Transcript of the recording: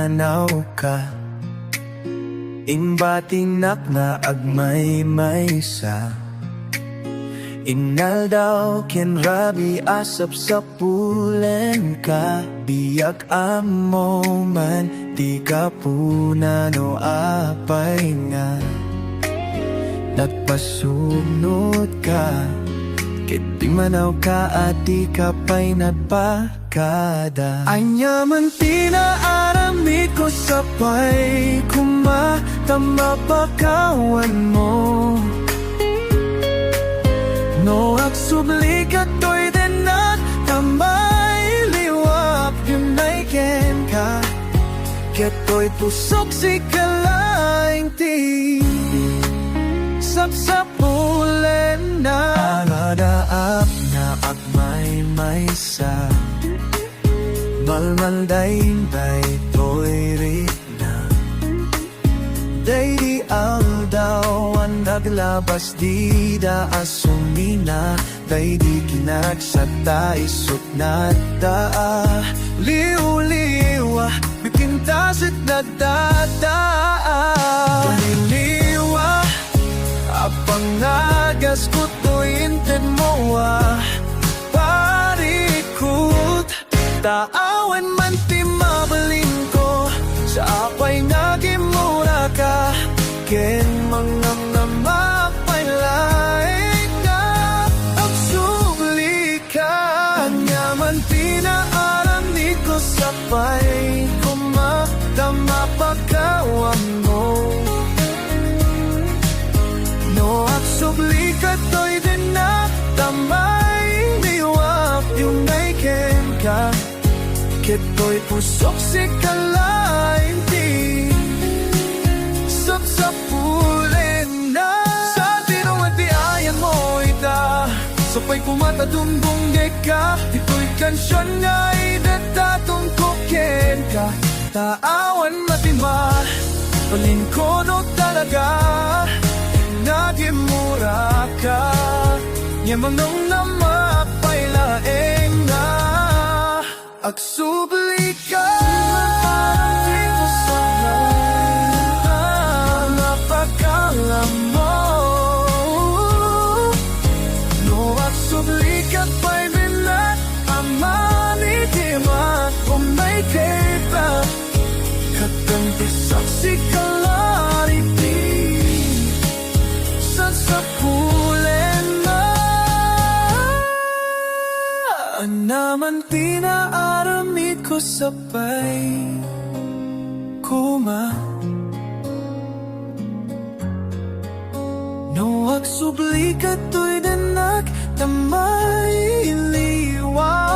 tanaw ka. Inbatingnak na agmay maysa. Inaldaw ken rabi asap sa pulen ka. Biyak amo man di ka punano apay nga. Nagpasunod ka, kiting manaw ka at di ka pa'y nagpakada. Anya man pinaaramid ko sa pa'y kumatama pagkawan mo. No agsubli ka to'y denat, tamay liwap yun ay ken ka. Keto'y pusok si kalaing ti. Sapsapulen na agadaap na agmay maysa. Malmanday-day to'y rit na. Day di aldaw ang naglabas di da asumina. Day di kinagsata isot na daa. Liw-liwa bikintasit na dadaa. Paniliwa apang nagas ko to'y inted mo parikot. Taawan man ti mabaling ko, sa apay nagimura ka. Ken mga namapaylaing ka, agsubli ka. Nyaman pinaaramid ko sa pay, kumatama pagkawan mo. No agsubli ka to'y dinak, tamay liwap yung ay ken ka. Keto'y pusok si kalaing ti. Sapsapulen na sa tinungan ti ayan mo ita. Sapay kumatadumbong ka, ito'y kansyon nga idatatong koken ka. Taawan matima, palingkono talaga. Nagimura ka, yamanong namapaylaeng na. Agsubli ka, dito sa napakalam mo. No agsubli ka pa'y binat, amanitima kung may kita. Katantisak si kalariti. Sapsapulen na naman pinaaramid ko sa pay kuma. No agsubli ka to'y danak, tamay liwa.